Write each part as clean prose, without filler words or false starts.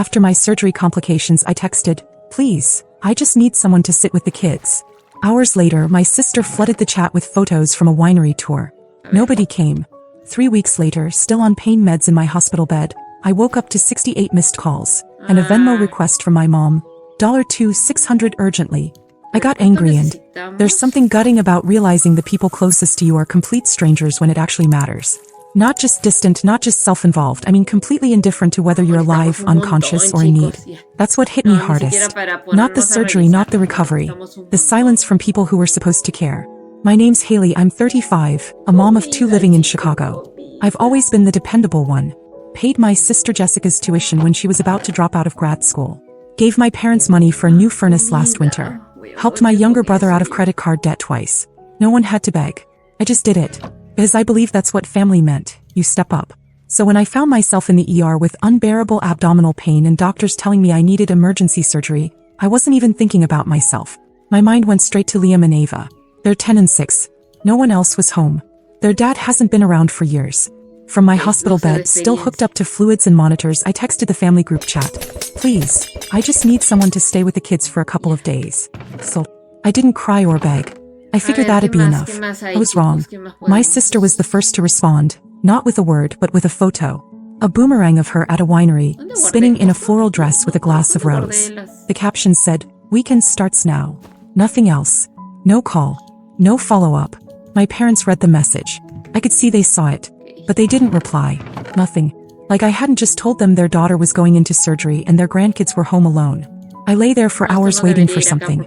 After my surgery complications, I texted, "Please, I just need someone to sit with the kids." Hours later, my sister flooded the chat with photos from a winery tour. Nobody came. 3 weeks later, still on pain meds in my hospital bed, I woke up to 68 missed calls and a Venmo request from my mom, $2,600 urgently. I got angry, and there's something gutting about realizing the people closest to you are complete strangers when it actually matters. Not just distant, not just self-involved, I mean completely indifferent to whether you're alive, unconscious, or in need. That's what hit me hardest. Not the surgery, not the recovery. The silence from people who were supposed to care. My name's Haley, I'm 35, a mom of 2 living in Chicago. I've always been the dependable one. Paid my sister Jessica's tuition when she was about to drop out of grad school. Gave my parents money for a new furnace last winter. Helped my younger brother out of credit card debt twice. No one had to beg. I just did it. Because I believe that's what family meant. You step up. So when I found myself in the ER with unbearable abdominal pain and doctors telling me I needed emergency surgery, I wasn't even thinking about myself. My mind went straight to Liam and Ava. They're 10 and 6. No one else was home. Their dad hasn't been around for years. From my hospital bed, still hooked up to fluids and monitors, I texted the family group chat. "Please, I just need someone to stay with the kids for a couple of days." So, I didn't cry or beg. I figured that'd be enough. I was wrong. My sister was the first to respond, not with a word but with a photo. A boomerang of her at a winery, spinning in a floral dress with a glass of rose. The caption said, "Weekend starts now." Nothing else. No call. No follow-up. My parents read the message. I could see they saw it. But they didn't reply. Nothing. Like I hadn't just told them their daughter was going into surgery and their grandkids were home alone. I lay there for hours waiting for something.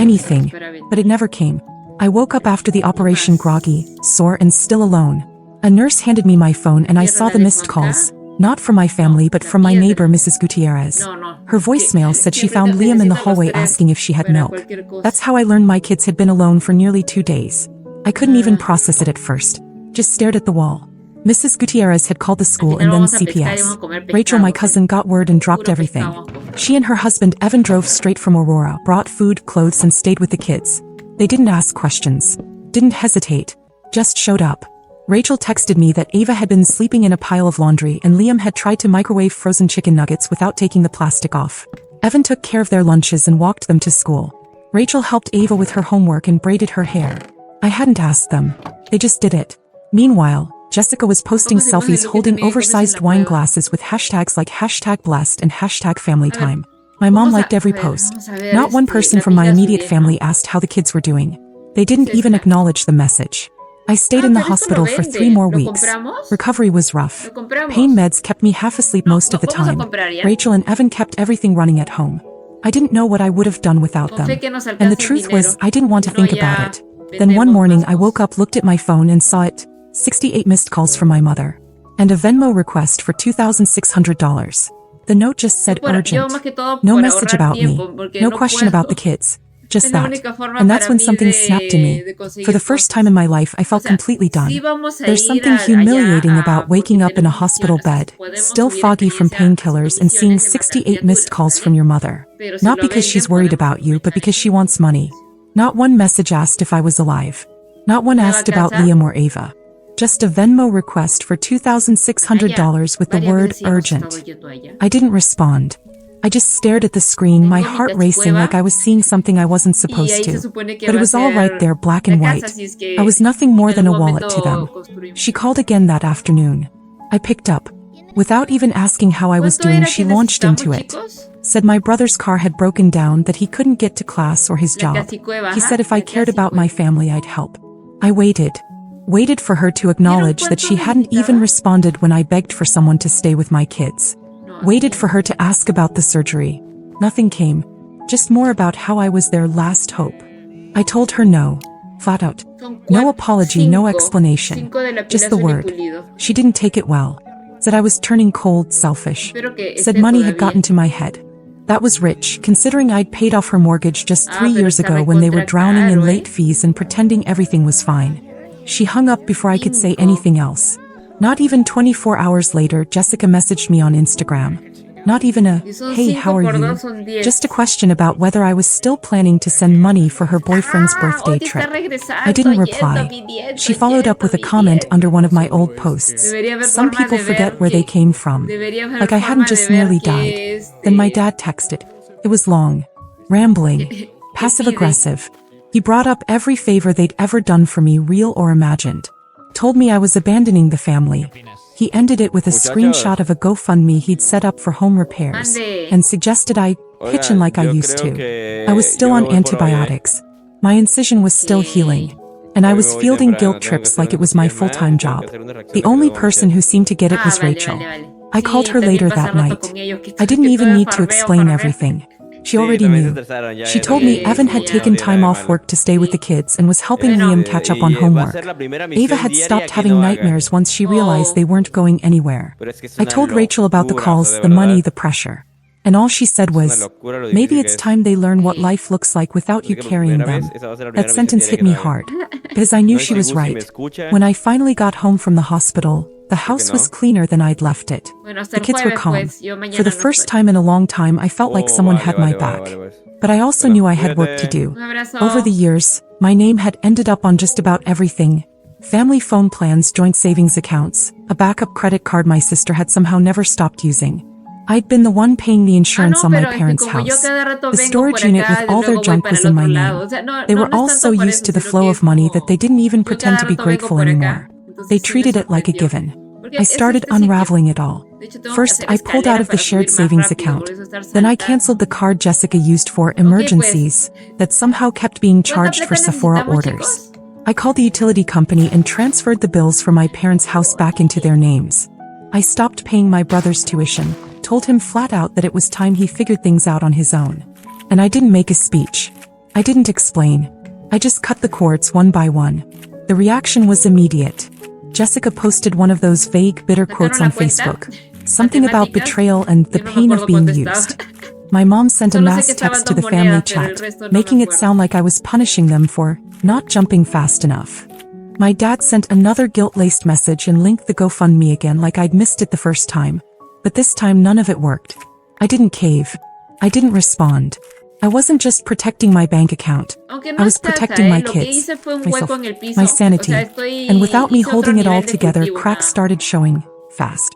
Anything. But it never came. I woke up after the operation groggy, sore and still alone. A nurse handed me my phone and I saw the missed calls. Not from my family but from my neighbor Mrs. Gutierrez. Her voicemail said she found Liam in the hallway asking if she had milk. That's how I learned my kids had been alone for nearly 2 days. I couldn't even process it at first. Just stared at the wall. Mrs. Gutierrez had called the school and then CPS. Rachel, my cousin, got word and dropped everything. She and her husband Evan drove straight from Aurora, brought food, clothes and stayed with the kids. They didn't ask questions. Didn't hesitate. Just showed up. Rachel texted me that Ava had been sleeping in a pile of laundry and Liam had tried to microwave frozen chicken nuggets without taking the plastic off. Evan took care of their lunches and walked them to school. Rachel helped Ava with her homework and braided her hair. I hadn't asked them. They just did it. Meanwhile, Jessica was posting selfies holding oversized wine glasses with hashtags like #blessed and #familytime. My mom liked every post. Not one person from my immediate family asked how the kids were doing. They didn't even acknowledge the message. I stayed in the hospital for 3 more weeks. Recovery was rough. Pain meds kept me half asleep most of the time. Rachel and Evan kept everything running at home. I didn't know what I would have done without them. And the truth was, I didn't want to think about it. Then one morning I woke up, looked at my phone and saw it. 68 missed calls from my mother. And a Venmo request for $2,600. The note just said urgent. No message about me. No question about the kids. Just that. And that's when something snapped in me. For the first time in my life, I felt completely done. There's something humiliating about waking up in a hospital bed, still foggy from painkillers, and seeing 68 missed calls from your mother. Not because she's worried about you, but because she wants money. Not one message asked if I was alive. Not one asked about Liam or Ava. Just a Venmo request for $2,600 with the word urgent. I didn't respond. I just stared at the screen, my heart racing like I was seeing something I wasn't supposed to. But it was all right there, black and white. I was nothing more than a wallet to them. She called again that afternoon. I picked up. Without even asking how I was doing, she launched into it. Said my brother's car had broken down, that he couldn't get to class or his job. He said if I cared about my family, I'd help. I waited. Waited for her to acknowledge that she hadn't even responded when I begged for someone to stay with my kids. Waited for her to ask about the surgery. Nothing came. Just more about how I was their last hope. I told her no. Flat out. No apology, no explanation. Just the word. She didn't take it well. Said I was turning cold, selfish. Said money had gotten to my head. That was rich, considering I'd paid off her mortgage just 3 years ago when they were drowning in late fees and pretending everything was fine. She hung up before I could say anything else. Not even 24 hours later, Jessica messaged me on Instagram. Not even a, Y son hey, 5 how are por you? 2 son 10. Just a question about whether I was still planning to send money for her boyfriend's birthday oye, está trip. regresando, I didn't yendo, reply. viniendo, She followed up with a yendo, comment viniendo. under one of my old posts. Debería haber Some forma people de forget ver where they que- came from. debería haber Like I forma hadn't de just ver nearly que, died. Then my dad texted. It was long, rambling, passive-aggressive. He brought up every favor they'd ever done for me, real or imagined. Told me I was abandoning the family. He ended it with a screenshot of a GoFundMe he'd set up for home repairs Ande. and suggested I pitch in like I used to. I was still on antibiotics. My incision was still healing. And I was fielding guilt trips like it was my full-time job. The only person who seemed to get it was vale, Rachel. vale, vale. I Sí, called her también later pasa that rato night. con ellos, que I didn't que even todo es need to farmeo, explain farmeo. everything. She already knew. She told me Evan had taken time off work to stay with the kids and was helping Liam catch up on homework. Ava had stopped having nightmares once she realized they weren't going anywhere. I told Rachel about the calls, the money, the pressure. And all she said was, maybe it's time they learn what life looks like without you carrying them. That sentence hit me hard, because I knew she was right. When I finally got home from the hospital, the house was cleaner than I'd left it. Bueno, hasta The el kids were jueves, calm. pues, yo mañana For the no first estoy. time in a long time, I felt like someone had my back. But I also knew I had work to do. Un abrazo. Over the years, my name had ended up on just about everything. Family phone plans, joint savings accounts, a backup credit card my sister had somehow never stopped using. I'd been the one paying the insurance no, on my pero es que parents' como yo house. cada rato The vengo storage por unit acá, with all luego their voy junk para was el in my otro name. lado. O sea, no, They no, were no all es so tanto por used eso, to the sino flow que of es money como that they didn't even yo pretend to cada be rato grateful vengo por anymore. acá. Entonces They sí me treated it like a sorprendió. given. Porque I ese started sitio- unraveling it all. De hecho, tengo que First, hacer I pulled out escalera of the para shared subir más savings rápido, account. por eso estar Then I saltando. canceled the card Jessica used for emergencies that somehow kept being charged for ¿Cuánta plata Sephora necesitamos, orders. chicos? I called the utility company and transferred the bills for my parents' house back into their names. I stopped paying my brother's tuition, told him flat out that it was time he figured things out on his own. And I didn't make a speech. I didn't explain. I just cut the cords one by one. The reaction was immediate. Jessica posted one of those vague, bitter quotes on Facebook. Something about betrayal and the pain of being used. My mom sent a Solo sé mass que estaban text to dos the family monedas, pero el chat, resto no me making it acuerdo. sound like I was punishing them for not jumping fast enough. My dad sent another guilt-laced message and linked the GoFundMe again like I'd missed it the first time. But this time none of it worked. I didn't cave. I didn't respond. I wasn't just protecting my bank account. Aunque no I was es casa, protecting my lo que kids, hice fue un myself, hueco en el piso. my sanity. O sea, estoy- And without me hice otro holding it all nivel de together, cultivo, cracks nada. started showing fast.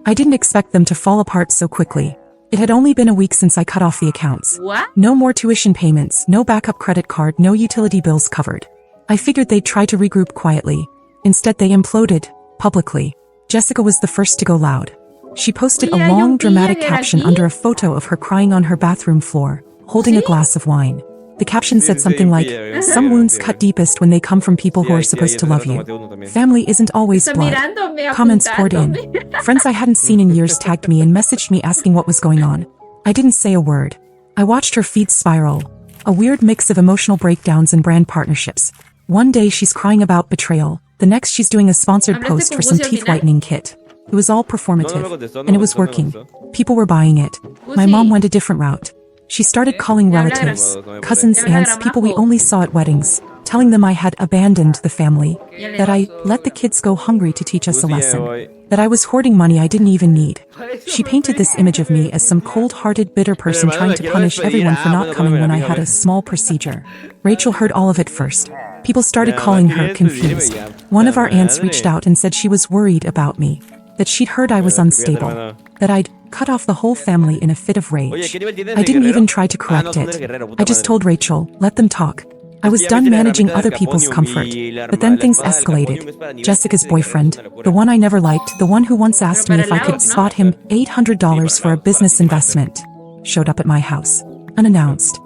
I didn't expect them to fall apart so quickly. It had only been a week since I cut off the accounts. What? No more tuition payments, no backup credit card, no utility bills covered. I figured they'd try to regroup quietly. Instead, they imploded, publicly. Jessica was the first to go loud. She posted Oye, a hay un long, día dramatic de caption aquí. under a photo of her crying on her bathroom floor, holding a ¿Sí? glass of wine. The caption said something like, "Some wounds cut deepest when they come from people who are supposed to love you. Family isn't always Está blood." mirándome, Comments poured in. apuntándome. Friends I hadn't seen in years tagged me and messaged me asking what was going on. I didn't say a word. I watched her feed spiral. A weird mix of emotional breakdowns and brand partnerships. One day she's crying about betrayal. The next she's doing a sponsored ¿Hablaste post con for some Gusi al teeth final? whitening kit. It was all performative. And it was working. People were buying it. Gusi. My mom went a different route. She started calling ¿Le habla relatives, Gran- cousins, ¿Le habla aunts, Gran people we Majo? only saw at weddings, telling them I had abandoned the family, Ya le that I pasó. let the kids go hungry to teach us a lesson, that I was hoarding money I didn't even need. She painted this image of me as some cold-hearted, bitter person trying to punish everyone for not coming when I had a small procedure. Rachel heard all of it first. People started calling her confused. One of our aunts reached out and said she was worried about me, that she'd heard I was unstable, that I'd cut off the whole family in a fit of rage. I didn't even try to correct it. I just told Rachel, let them talk. I was done managing other people's comfort, but then things escalated. Jessica's boyfriend, the one I never liked, the one who once asked me if I could spot him $800 for a business investment, showed up at my house, unannounced.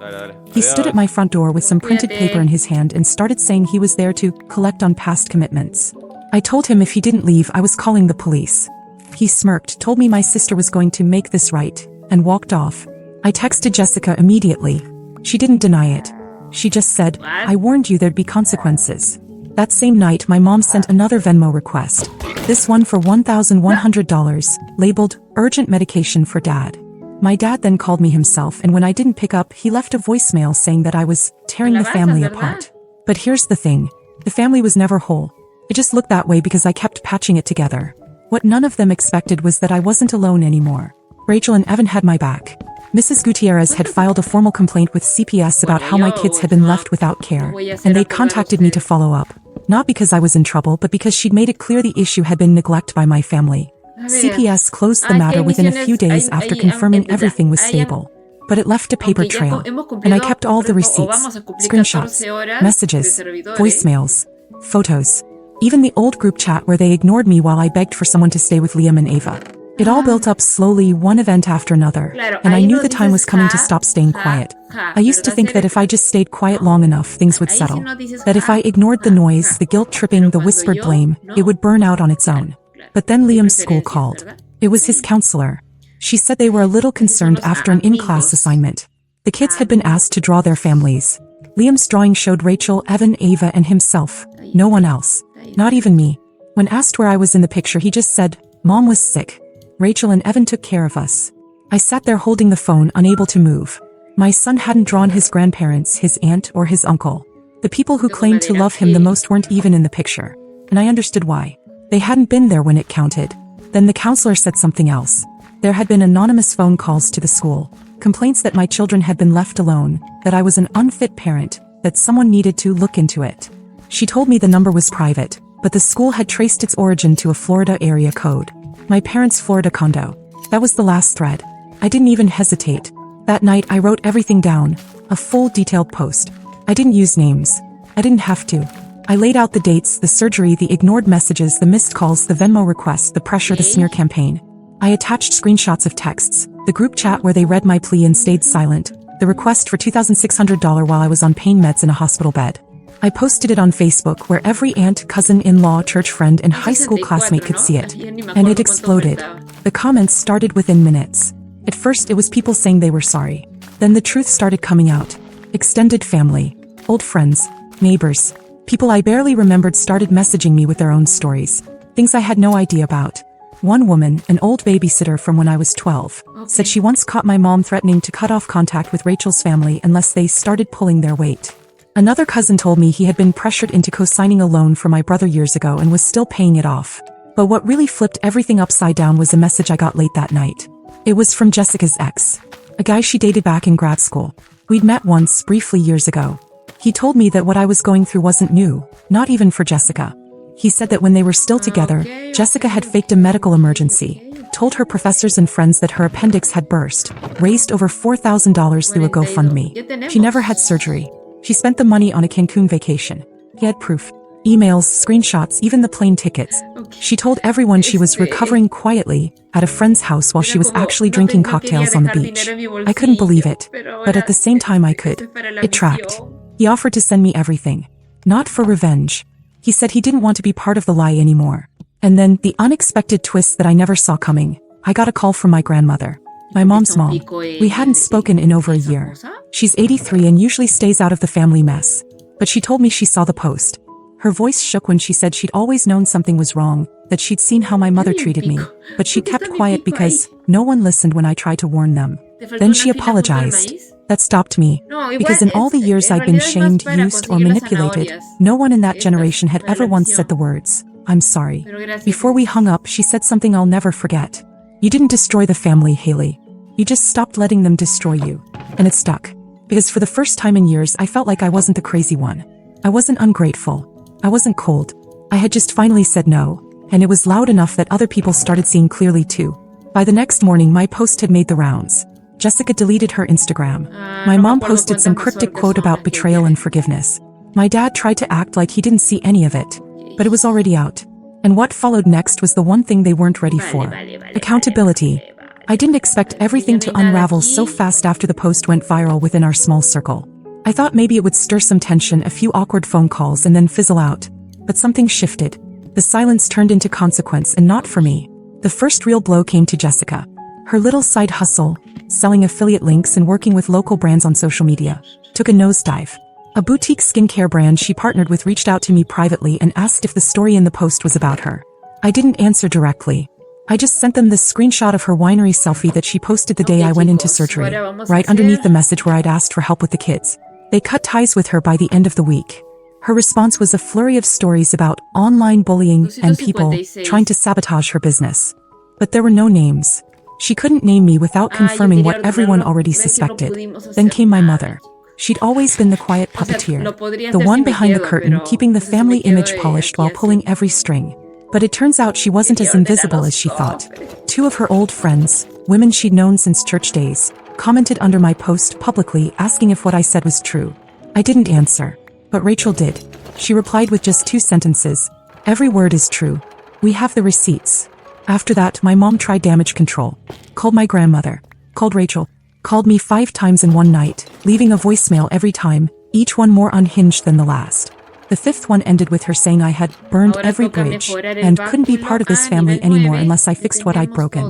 He stood at my front door with some printed paper in his hand and started saying he was there to collect on past commitments. I told him if he didn't leave, I was calling the police. He smirked, told me my sister was going to make this right, and walked off. I texted Jessica immediately. She didn't deny it. She just said, "I warned you there'd be consequences." That same night, my mom sent another Venmo request. This one for $1,100, labeled urgent medication for dad. My dad then called me himself, and when I didn't pick up, he left a voicemail saying that I was tearing the family apart. But here's the thing. The family was never whole. It just looked that way because I kept patching it together. What none of them expected was that I wasn't alone anymore. Rachel and Evan had my back. Mrs. Gutierrez had filed a formal complaint with CPS about how my kids had been left without care, and they contacted me to follow up. Not because I was in trouble, but because she'd made it clear the issue had been neglect by my family. CPS closed the matter within a few days after confirming everything was stable. But it left a paper trail, and I kept all the receipts, screenshots, messages, voicemails, photos, even the old group chat where they ignored me while I begged for someone to stay with Liam and Ava. It all built up slowly, one event after another, and I knew the time was coming to stop staying quiet. I used to think that if I just stayed quiet long enough, things would settle. That if I ignored the noise, the guilt-tripping, the whispered blame, it would burn out on its own. But then Liam's school called. It was his counselor. She said they were a little concerned after an in-class assignment. The kids had been asked to draw their families. Liam's drawing showed Rachel, Evan, Ava, and himself. No one else. Not even me. When asked where I was in the picture, he just said, "Mom was sick. Rachel and Evan took care of us." I sat there holding the phone, unable to move. My son hadn't drawn his grandparents, his aunt, or his uncle. The people who claimed to love him the most weren't even in the picture. And I understood why. They hadn't been there when it counted. Then the counselor said something else. There had been anonymous phone calls to the school, complaints that my children had been left alone, that I was an unfit parent, that someone needed to look into it. She told me the number was private, but the school had traced its origin to a Florida area code. My parents' Florida condo. That was the last thread. I didn't even hesitate. That night I wrote everything down, a full detailed post. I didn't use names. I didn't have to. I laid out the dates, the surgery, the ignored messages, the missed calls, the Venmo requests, the pressure, the smear campaign. I attached screenshots of texts, the group chat where they read my plea and stayed silent, the request for $2,600 while I was on pain meds in a hospital bed. I posted it on Facebook where every aunt, cousin-in-law, church friend, and high school classmate could see it. And it exploded. The comments started within minutes. At first it was people saying they were sorry. Then the truth started coming out. Extended family, old friends, neighbors, people I barely remembered started messaging me with their own stories. Things I had no idea about. One woman, an old babysitter from when I was 12, said she once caught my mom threatening to cut off contact with Rachel's family unless they started pulling their weight. Another cousin told me he had been pressured into co-signing a loan for my brother years ago and was still paying it off. But what really flipped everything upside down was a message I got late that night. It was from Jessica's ex, a guy she dated back in grad school. We'd met once, briefly years ago. He told me that what I was going through wasn't new, not even for Jessica. He said that when they were still together, Jessica had faked a medical emergency, told her professors and friends that her appendix had burst, raised over $4,000 through a GoFundMe. She never had surgery. She spent the money on a Cancun vacation. He had proof. Emails, screenshots, even the plane tickets. She told everyone she was recovering quietly at a friend's house while she was actually drinking cocktails on the beach. I couldn't believe it, but at the same time I could. It tracked. He offered to send me everything. Not for revenge. He said he didn't want to be part of the lie anymore. And then, the unexpected twist that I never saw coming. I got a call from my grandmother. My mom's mom. We hadn't spoken in over a year. She's 83 and usually stays out of the family mess. But she told me she saw the post. Her voice shook when she said she'd always known something was wrong, that she'd seen how my mother treated me, but she kept quiet because no one listened when I tried to warn them. Then she apologized. That stopped me, because in all the years I'd been shamed, used, or manipulated, no one in that generation had ever once said the words, "I'm sorry." Before we hung up, she said something I'll never forget. "You didn't destroy the family, Haley. You just stopped letting them destroy you." And it stuck. Because for the first time in years I felt like I wasn't the crazy one. I wasn't ungrateful. I wasn't cold. I had just finally said no, and it was loud enough that other people started seeing clearly too. By the next morning my post had made the rounds. Jessica deleted her Instagram. My mom posted some cryptic quote about betrayal and forgiveness. My dad tried to act like he didn't see any of it, but it was already out. And what followed next was the one thing they weren't ready for. Accountability. I didn't expect everything to unravel so fast after the post went viral within our small circle. I thought maybe it would stir some tension, a few awkward phone calls, and then fizzle out. But something shifted. The silence turned into consequence, and not for me. The first real blow came to Jessica. Her little side hustle, selling affiliate links and working with local brands on social media, took a nosedive. A boutique skincare brand she partnered with reached out to me privately and asked if the story in the post was about her. I didn't answer directly. I just sent them this screenshot of her winery selfie that she posted the day I went into surgery, right underneath the message where I'd asked for help with the kids. They cut ties with her by the end of the week. Her response was a flurry of stories about online bullying and people trying to sabotage her business. But there were no names. She couldn't name me without confirming what everyone already suspected. Then came my mother. She'd always been the quiet puppeteer, the one behind the curtain keeping the family image polished while pulling every string. But it turns out she wasn't as invisible as she thought. Two of her old friends, women she'd known since church days, commented under my post publicly asking if what I said was true. I didn't answer, but Rachel did. She replied with just 2 sentences. Every word is true. We have the receipts. After that, my mom tried damage control, called my grandmother, called Rachel, called me 5 times in one night, leaving a voicemail every time, each one more unhinged than the last. The 5th one ended with her saying I had burned every bridge and couldn't be part of this family anymore unless I fixed what I'd broken.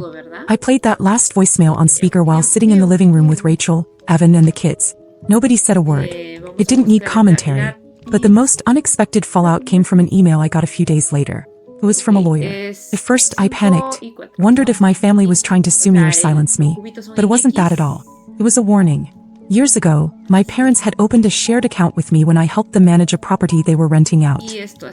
I played that last voicemail on speaker while sitting in the living room with Rachel, Evan, and the kids. Nobody said a word. It didn't need commentary. But the most unexpected fallout came from an email I got a few days later. It was from a lawyer. At first, I panicked, wondered if my family was trying to sue me or silence me. But it wasn't that at all. It was a warning. Years ago, my parents had opened a shared account with me when I helped them manage a property they were renting out.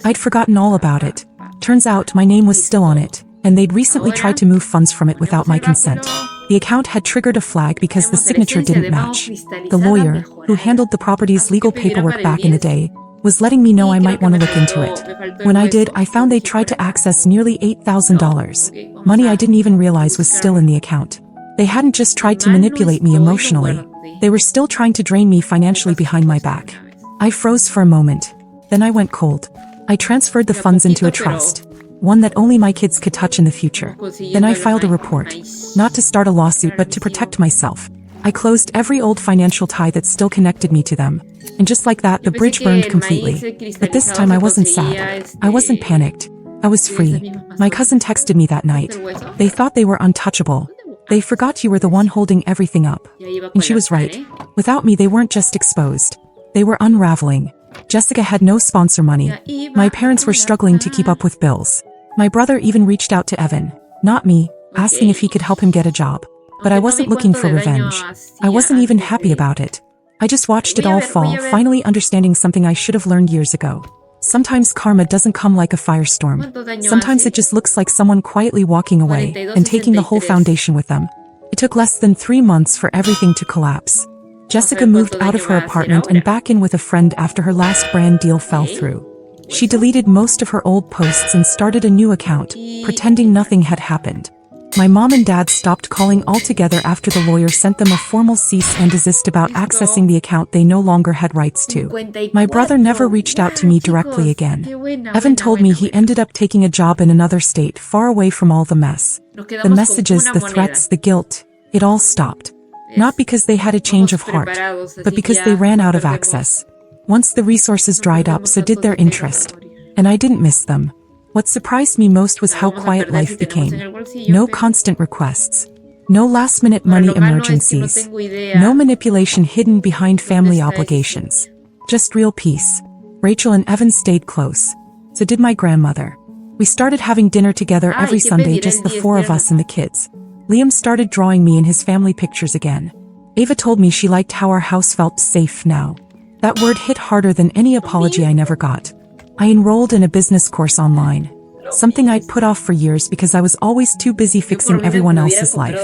I'd forgotten all about it. Turns out my name was still on it, and they'd recently tried to move funds from it without my consent. The account had triggered a flag because the signature didn't match. The lawyer, who handled the property's legal paperwork back in the day, was letting me know I might want to look into it. When I did, I found they tried to access nearly $8,000. Money I didn't even realize was still in the account. They hadn't just tried to manipulate me emotionally. They were still trying to drain me financially behind my back. I froze for a moment. Then I went cold. I transferred the funds into a trust, one that only my kids could touch in the future. Then I filed a report, not to start a lawsuit but to protect myself. I closed every old financial tie that still connected me to them. And just like that, the bridge burned completely. But this time I wasn't sad. I wasn't panicked. I was free. My cousin texted me that night. They thought they were untouchable. They forgot you were the one holding everything up. And she was right. Without me, they weren't just exposed. They were unraveling. Jessica had no sponsor money. My parents were struggling to keep up with bills. My brother even reached out to Evan, not me, asking if he could help him get a job. But I wasn't looking for revenge. I wasn't even happy about it. I just watched it all fall, finally understanding something I should have learned years ago. Sometimes karma doesn't come like a firestorm. Sometimes it just looks like someone quietly walking away and taking the whole foundation with them. It took less than 3 months for everything to collapse. Jessica moved out of her apartment and back in with a friend after her last brand deal fell through. She deleted most of her old posts and started a new account, pretending nothing had happened. My mom and dad stopped calling altogether after the lawyer sent them a formal cease and desist about accessing the account they no longer had rights to. My brother never reached out to me directly again. Evan told me he ended up taking a job in another state far away from all the mess. The messages, the threats, the guilt, it all stopped. Not because they had a change of heart, but because they ran out of access. Once the resources dried up, so did their interest. And I didn't miss them. What surprised me most was how quiet life became. No constant requests. No last-minute money emergencies. No manipulation hidden behind family obligations. Just real peace. Rachel and Evan stayed close. So did my grandmother. We started having dinner together every Sunday, just the 4 of us and the kids. Liam started drawing me in his family pictures again. Ava told me she liked how our house felt safe now. That word hit harder than any apology I never got. I enrolled in a business course online, something I'd put off for years because I was always too busy fixing everyone else's life.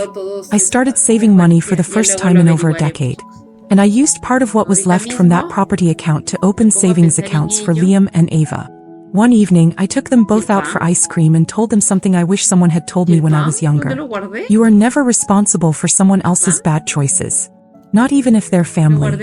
I started saving money for the first time in over a decade, and I used part of what was left from that property account to open savings accounts for Liam and Ava. One evening, I took them both out for ice cream and told them something I wish someone had told me when I was younger. You are never responsible for someone else's bad choices, not even if they're family.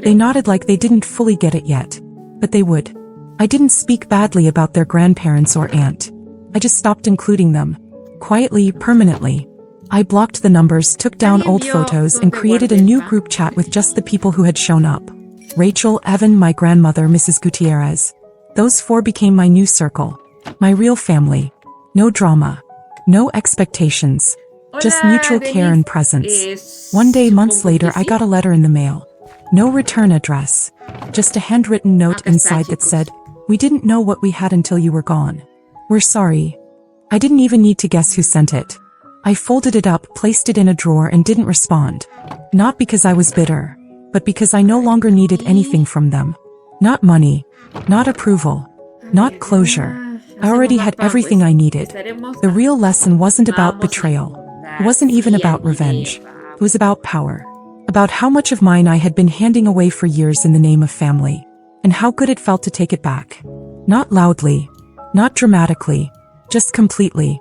They nodded like they didn't fully get it yet, but they would. I didn't speak badly about their grandparents or aunt. I just stopped including them. Quietly, permanently. I blocked the numbers, took down old photos, and created a new group chat with just the people who had shown up. Rachel, Evan, my grandmother, Mrs. Gutierrez. Those 4 became my new circle. My real family. No drama. No expectations. Just mutual care and presence. One day, months later, I got a letter in the mail. No return address. Just a handwritten note inside that said, "We didn't know what we had until you were gone. We're sorry." I didn't even need to guess who sent it. I folded it up, placed it in a drawer, and didn't respond. Not because I was bitter, but because I no longer needed anything from them. Not money, not approval, not closure. I already had everything I needed. The real lesson wasn't about betrayal. It wasn't even about revenge. It was about power. About how much of mine I had been handing away for years in the name of family. And how good it felt to take it back. Not loudly. Not dramatically. Just completely.